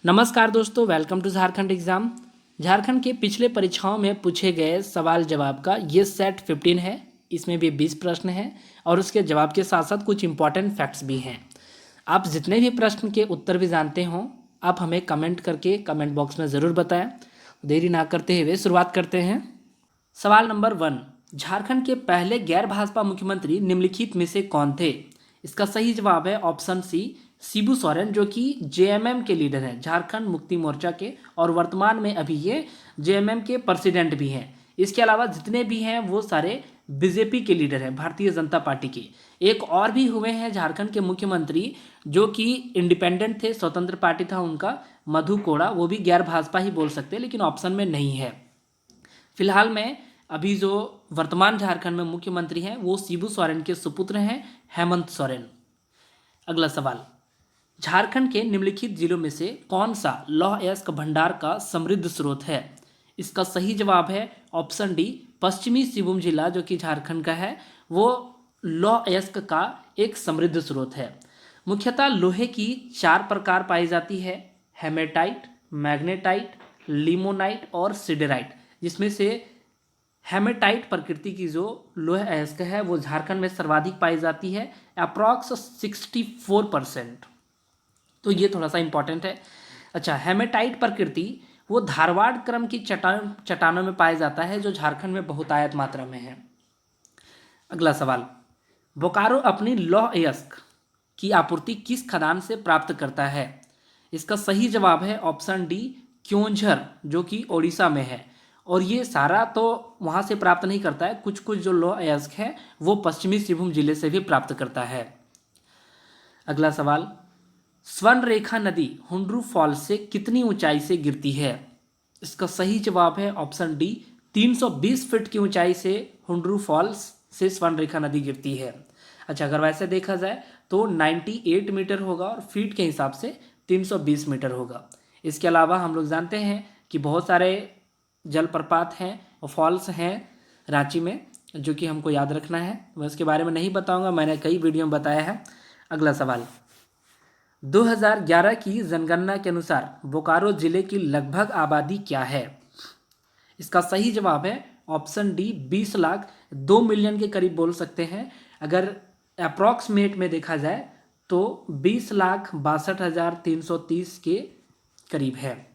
नमस्कार दोस्तों, welcome to Jharkhand exam. Jharkhand के पिछले परीक्षाओं में पूछे गए सवाल जवाब का ये सेट 15 है। इसमें भी 20 प्रश्न हैं और उसके जवाब के साथ साथ कुछ इंपॉर्टेंट फैक्ट्स भी हैं। आप जितने भी प्रश्न के उत्तर भी जानते हों, आप हमें कमेंट करके कमेंट बॉक्स में ज़रूर बताएं। देरी ना करते हुए शुरुआत करते हैं। सवाल नंबर 1, झारखंड के पहले गैर भाजपा मुख्यमंत्री निम्नलिखित में से कौन थे? इसका सही जवाब है ऑप्शन सी, शिबू सोरेन, जो कि जेएमएम के लीडर हैं, झारखंड मुक्ति मोर्चा के, और वर्तमान में अभी ये जेएमएम के प्रेसिडेंट भी हैं। इसके अलावा जितने भी हैं वो सारे बीजेपी के लीडर हैं, भारतीय जनता पार्टी के। एक और भी हुए हैं झारखंड के मुख्यमंत्री जो कि इंडिपेंडेंट थे, स्वतंत्र पार्टी था उनका, मधु कोड़ा, वो भी गैर भाजपा ही बोल सकते हैं, लेकिन ऑप्शन में नहीं है। फिलहाल में अभी जो वर्तमान झारखंड में मुख्यमंत्री हैं वो शिबू सोरेन के सुपुत्र हैं, हेमंत सोरेन। अगला सवाल, झारखंड के निम्नलिखित जिलों में से कौन सा लौह अयस्क भंडार का समृद्ध स्रोत है? इसका सही जवाब है ऑप्शन डी, पश्चिमी सिंहभूम जिला, जो कि झारखंड का है, वो लौह अयस्क का एक समृद्ध स्रोत है। मुख्यतः लोहे की 4 प्रकार पाई जाती है, हेमेटाइट, मैग्नेटाइट, लिमोनाइट और सिडेराइट, जिसमें से हेमेटाइट प्रकृति की जो लोह अयस्क है वो झारखंड में सर्वाधिक पाई जाती है, अप्रॉक्स 64%। तो ये थोड़ा सा इंपॉर्टेंट है। अच्छा, हेमेटाइट प्रकृति वो धारवाड़ क्रम की चट्टानों में पाया जाता है, जो झारखंड में बहुतायत मात्रा में है। अगला सवाल, बोकारो अपनी लौह अयस्क की आपूर्ति किस खदान से प्राप्त करता है? इसका सही जवाब है ऑप्शन डी, क्योंझर, जो कि ओडिशा में है। और ये सारा तो वहाँ से प्राप्त नहीं करता है, कुछ कुछ जो लौह अयस्क है वो पश्चिमी सिंहभूम जिले से भी प्राप्त करता है। अगला सवाल, स्वर्ण रेखा नदी हुंड्रू फॉल्स से कितनी ऊंचाई से गिरती है? इसका सही जवाब है ऑप्शन डी, 320 फीट की ऊंचाई से हुंड्रू फॉल्स से स्वर्ण रेखा नदी गिरती है। अच्छा, अगर वैसे देखा जाए तो 98 मीटर होगा और फीट के हिसाब से 320 मीटर होगा। इसके अलावा हम लोग जानते हैं कि बहुत सारे जलप्रपात हैं और फॉल्स हैं रांची में, जो कि हमको याद रखना है। मैं उसके बारे में नहीं बताऊंगा, मैंने कई वीडियो में बताया है। अगला सवाल, 2011 की जनगणना के अनुसार बोकारो जिले की लगभग आबादी क्या है? इसका सही जवाब है ऑप्शन डी, 20 लाख, 2 मिलियन के करीब बोल सकते हैं। अगर अप्रॉक्सीमेट में देखा जाए तो 20,62,330 के करीब है।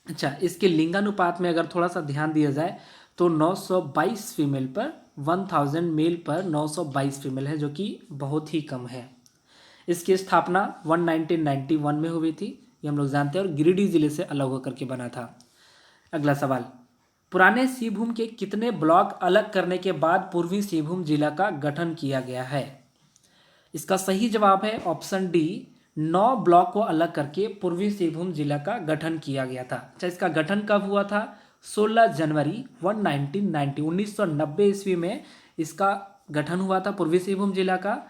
अच्छा, इसके लिंगानुपात में अगर थोड़ा सा ध्यान दिया जाए तो 922 फीमेल पर 1000 मेल पर 922 फीमेल है, जो कि बहुत ही कम है। इसकी स्थापना 1991 में हुई थी, ये हम लोग जानते हैं, और गिरिडीह जिले से अलग होकर के बना था। अगला सवाल, पुराने सिंहभूम के कितने ब्लॉक अलग करने के बाद पूर्वी सिंहभूम जिला का गठन किया गया है? इसका सही जवाब है ऑप्शन डी, 9 ब्लॉक को अलग करके पूर्वी सिंहभूम जिला का गठन किया गया था। अच्छा, इसका गठन कब हुआ था? 16 जनवरी 1990 ईस्वी में इसका गठन हुआ था पूर्वी सिंहभूम जिला का।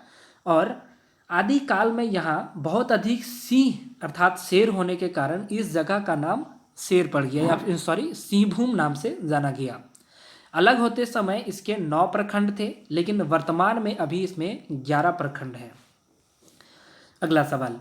और आदिकाल में यहाँ बहुत अधिक सिंह अर्थात शेर होने के कारण इस जगह का नाम शेर पड़ गया, या सॉरी सिंहभूम नाम से जाना गया। अलग होते समय इसके 9 प्रखंड थे, लेकिन वर्तमान में अभी इसमें 11 प्रखंड हैं। अगला सवाल,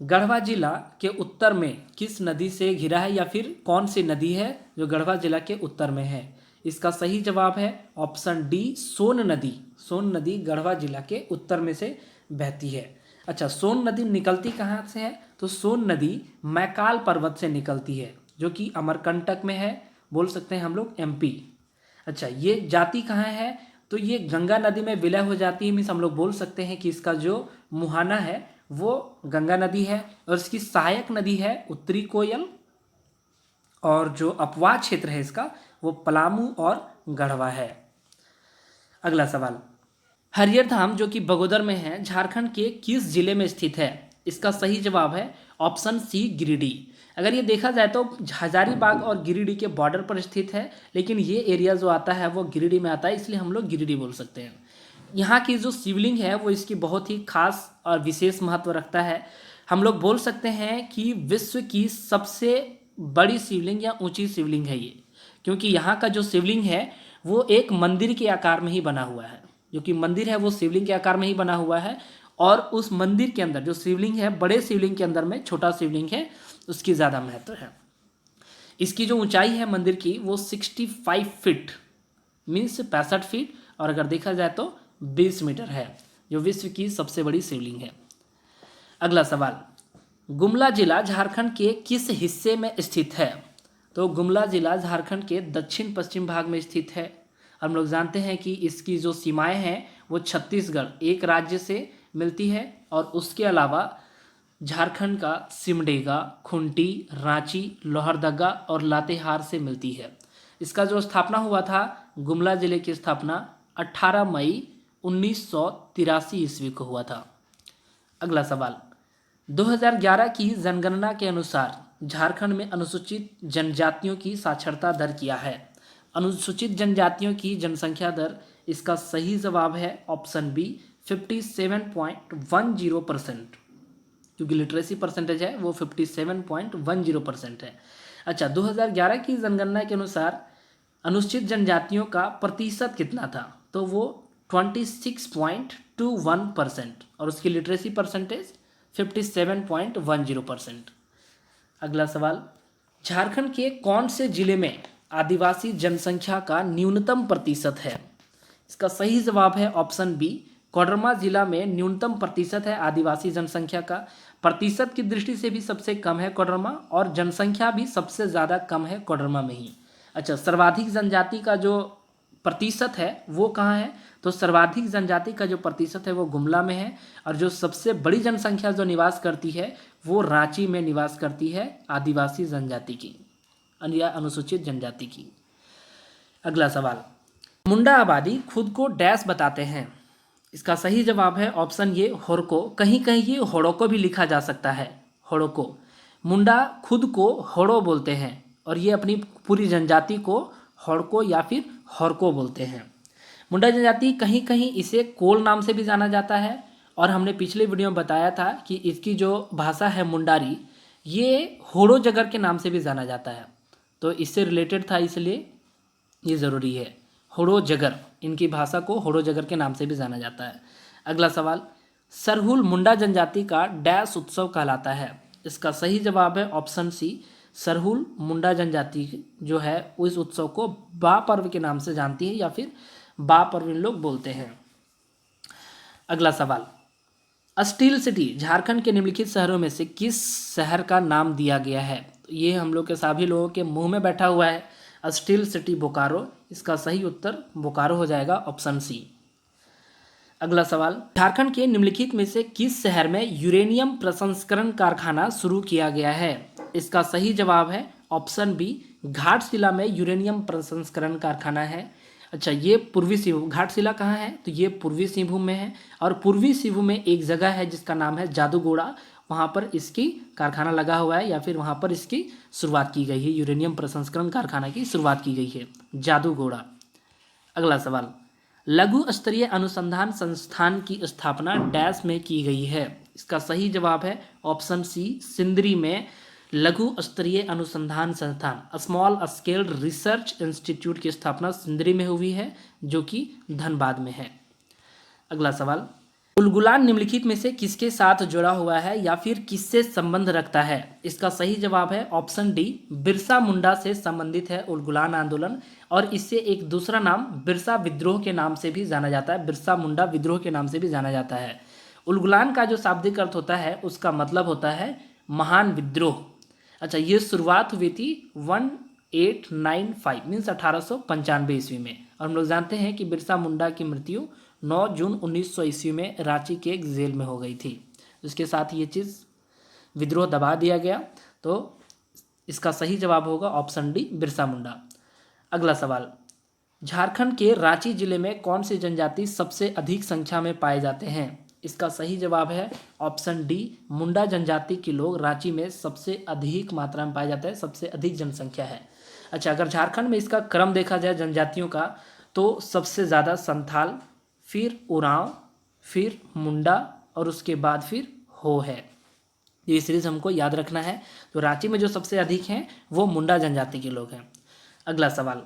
गढ़वा जिला के उत्तर में किस नदी से घिरा है, या फिर कौन सी नदी है जो गढ़वा जिला के उत्तर में है? इसका सही जवाब है ऑप्शन डी, सोन नदी। सोन नदी गढ़वा जिला के उत्तर में से बहती है। अच्छा, सोन नदी निकलती कहाँ से है? तो सोन नदी मैकाल पर्वत से निकलती है, जो कि अमरकंटक में है, बोल सकते हैं हम लोग एमपी। अच्छा, ये जाती कहाँ है? तो ये गंगा नदी में विलय हो जाती है, मीन्स हम लोग बोल सकते हैं कि इसका जो मुहाना है वो गंगा नदी है, और इसकी सहायक नदी है उत्तरी कोयल, और जो अपवाद क्षेत्र है इसका वो पलामू और गढ़वा है। अगला सवाल, हरियर धाम, जो कि बगोदर में है, झारखंड के किस जिले में स्थित है? इसका सही जवाब है ऑप्शन सी, गिरिडीह। अगर ये देखा जाए तो हजारीबाग और गिरिडीह के बॉर्डर पर स्थित है, लेकिन ये एरिया जो आता है वो गिरिडीह में आता है, इसलिए हम लोग गिरिडीह बोल सकते हैं। यहाँ की जो शिवलिंग है वो इसकी बहुत ही खास और विशेष महत्व रखता है। हम लोग बोल सकते हैं कि विश्व की सबसे बड़ी शिवलिंग या ऊंची शिवलिंग है ये, क्योंकि यहाँ का जो शिवलिंग है वो एक मंदिर के आकार में ही बना हुआ है। जो कि मंदिर है वो शिवलिंग के आकार में ही बना हुआ है, और उस मंदिर के अंदर जो शिवलिंग है, बड़े शिवलिंग के अंदर में छोटा शिवलिंग है, उसकी ज़्यादा महत्व है। इसकी जो ऊंचाई है मंदिर की वो 65 फीट मीन्स 65 फीट और अगर देखा जाए तो 20 मीटर है, जो विश्व की सबसे बड़ी शिवलिंग है। अगला सवाल, गुमला जिला झारखंड के किस हिस्से में स्थित है? तो गुमला जिला झारखंड के दक्षिण पश्चिम भाग में स्थित है। हम लोग जानते हैं कि इसकी जो सीमाएं हैं वो छत्तीसगढ़ एक राज्य से मिलती है और उसके अलावा झारखंड का सिमडेगा, खूंटी, रांची, लोहरदगा और लातेहार से मिलती है। इसका जो स्थापना हुआ था, गुमला जिले की स्थापना 18 मई 1983 ईस्वी को हुआ था। अगला सवाल, 2011 की जनगणना के अनुसार झारखंड में अनुसूचित जनजातियों की साक्षरता दर क्या है? अनुसूचित जनजातियों की जनसंख्या दर, इसका सही जवाब है ऑप्शन बी 57.10%, क्योंकि लिटरेसी परसेंटेज है वो 57.10% है। अच्छा, 2011 की जनगणना के अनुसार अनुसूचित जनजातियों का प्रतिशत कितना था? तो वो 26.21% और उसकी लिटरेसी परसेंटेज 57.10%। अगला सवाल, झारखंड के कौन से जिले में आदिवासी जनसंख्या का न्यूनतम प्रतिशत है? इसका सही जवाब है ऑप्शन बी, कोडरमा जिला में न्यूनतम प्रतिशत है आदिवासी जनसंख्या का। प्रतिशत की दृष्टि से भी सबसे कम है कोडरमा और जनसंख्या भी सबसे ज़्यादा कम है कोडरमा में ही। अच्छा, सर्वाधिक जनजाति का जो प्रतिशत है वो कहाँ है? तो सर्वाधिक जनजाति का जो प्रतिशत है वो गुमला में है और जो सबसे बड़ी जनसंख्या जो निवास करती है वो रांची में निवास करती है आदिवासी जनजाति की या अनुसूचित जनजाति की। अगला सवाल, मुंडा आबादी खुद को डैश बताते हैं? इसका सही जवाब है ऑप्शन ये, होड़को। कहीं कहीं ये होड़को भी लिखा जा सकता है, होड़को। मुंडा खुद को होड़ो बोलते हैं और ये अपनी पूरी जनजाति को होड़को या फिर होड़को बोलते हैं। मुंडा जनजाति कहीं कहीं इसे कोल नाम से भी जाना जाता है और हमने पिछले वीडियो में बताया था कि इसकी जो भाषा है मुंडारी, ये होड़ो जगर के नाम से भी जाना जाता है, तो इससे रिलेटेड था इसलिए ये ज़रूरी है। होड़ो जगर, इनकी भाषा को होड़ो जगर के नाम से भी जाना जाता है। अगला सवाल, सरहुल मुंडा जनजाति का डैश उत्सव कहलाता है? इसका सही जवाब है ऑप्शन सी, सरहुल मुंडा जनजाति जो है उस उत्सव को बा पर्व के नाम से जानती है या फिर बा पर्व इन लोग बोलते हैं। अगला सवाल, स्टील सिटी झारखंड के निम्नलिखित शहरों में से किस शहर का नाम दिया गया है? तो ये हम लोग के सभी लोगों के मुंह में बैठा हुआ है, स्टील सिटी बोकारो। इसका सही उत्तर बोकारो हो जाएगा, ऑप्शन सी। अगला सवाल, झारखंड के निम्नलिखित में से किस शहर में यूरेनियम प्रसंस्करण कारखाना शुरू किया गया है? इसका सही जवाब है ऑप्शन बी, घाटशिला में यूरेनियम प्रसंस्करण कारखाना है। अच्छा, ये पूर्वी सिंहभूम, घाटशिला कहाँ है? तो ये पूर्वी सिंहभूम में है और पूर्वी सिंहभूम में एक जगह है जिसका नाम है जादूगोड़ा, वहाँ पर इसकी कारखाना लगा हुआ है या फिर वहाँ पर इसकी शुरुआत की गई है, यूरेनियम प्रसंस्करण कारखाना की शुरुआत की गई है जादूगोड़ा। अगला सवाल, लघु स्तरीय अनुसंधान संस्थान की स्थापना डैश में की गई है? इसका सही जवाब है ऑप्शन सी, सिंदरी में लघु स्तरीय अनुसंधान संस्थान स्मॉल स्केल रिसर्च इंस्टीट्यूट की स्थापना सिंदरी में हुई है जो कि धनबाद में है। अगला सवाल, उलगुलान निम्नलिखित में से किसके साथ जुड़ा हुआ है या फिर किससे संबंध रखता है? इसका सही जवाब है ऑप्शन डी, बिरसा मुंडा से संबंधित है उलगुलान आंदोलन और इससे एक दूसरा नाम बिरसा विद्रोह के नाम से भी जाना जाता है, बिरसा मुंडा विद्रोह के नाम से भी जाना जाता है। उलगुलान का जो शाब्दिक अर्थ होता है उसका मतलब होता है महान विद्रोह। अच्छा, ये शुरुआत हुई थी 1895 मीन्स 1895 ईस्वी में और हम लोग जानते हैं कि बिरसा मुंडा की मृत्यु 9 जून 1900 ईस्वी में रांची के एक जेल में हो गई थी। इसके साथ ये चीज़ विद्रोह दबा दिया गया, तो इसका सही जवाब होगा ऑप्शन डी, बिरसा मुंडा। अगला सवाल, झारखंड के रांची जिले में कौन सी जनजाति सबसे अधिक संख्या में पाए जाते हैं? इसका सही जवाब है ऑप्शन डी, मुंडा जनजाति के लोग रांची में सबसे अधिक मात्रा में पाए जाते हैं, सबसे अधिक जनसंख्या है। अच्छा, अगर झारखंड में इसका क्रम देखा जाए जनजातियों का तो सबसे ज़्यादा संथाल, फिर उरांव, फिर मुंडा और उसके बाद फिर हो है। ये सीरीज हमको याद रखना है। तो रांची में जो सबसे अधिक हैं वो मुंडा जनजाति के लोग हैं। अगला सवाल,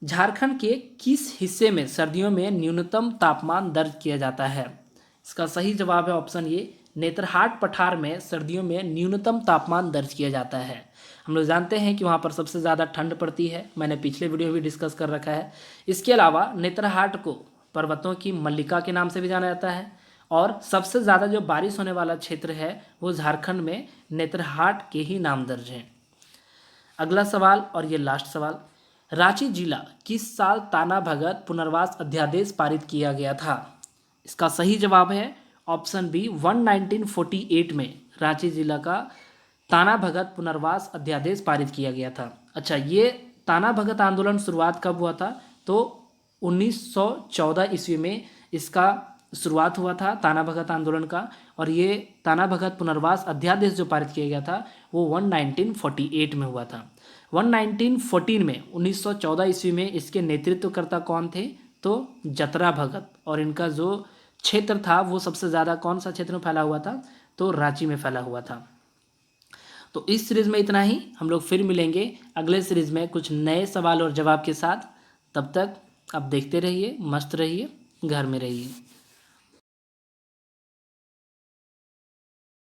झारखंड के किस हिस्से में सर्दियों में न्यूनतम तापमान दर्ज किया जाता है? इसका सही जवाब है ऑप्शन ए, नेतरहाट पठार में सर्दियों में न्यूनतम तापमान दर्ज किया जाता है। हम लोग जानते हैं कि वहाँ पर सबसे ज़्यादा ठंड पड़ती है, मैंने पिछले वीडियो भी डिस्कस कर रखा है। इसके अलावा नेतरहाट को पर्वतों की मल्लिका के नाम से भी जाना जाता है और सबसे ज़्यादा जो बारिश होने वाला क्षेत्र है वो झारखंड में नेतरहाट के ही नाम दर्ज है। अगला सवाल और ये लास्ट सवाल, रांची जिला किस साल ताना भगत पुनर्वास अध्यादेश पारित किया गया था? इसका सही जवाब है ऑप्शन बी 1948 में रांची जिला का ताना भगत पुनर्वास अध्यादेश पारित किया गया था। अच्छा, ये ताना भगत आंदोलन शुरुआत कब हुआ था? तो 1914 ईस्वी में इसका शुरुआत हुआ था ताना भगत आंदोलन का, और ये ताना भगत पुनर्वास अध्यादेश जो पारित किया गया था वो 1948 में हुआ था। 1914 में 1914 ईस्वी में इसके नेतृत्वकर्ता कौन थे? तो जतरा भगत, और इनका जो क्षेत्र था वो सबसे ज़्यादा कौन सा क्षेत्र में फैला हुआ था? तो रांची में फैला हुआ था। तो इस सीरीज़ में इतना ही, हम लोग फिर मिलेंगे अगले सीरीज़ में कुछ नए सवाल और जवाब के साथ। तब तक आप देखते रहिए, मस्त रहिए, घर में रहिए।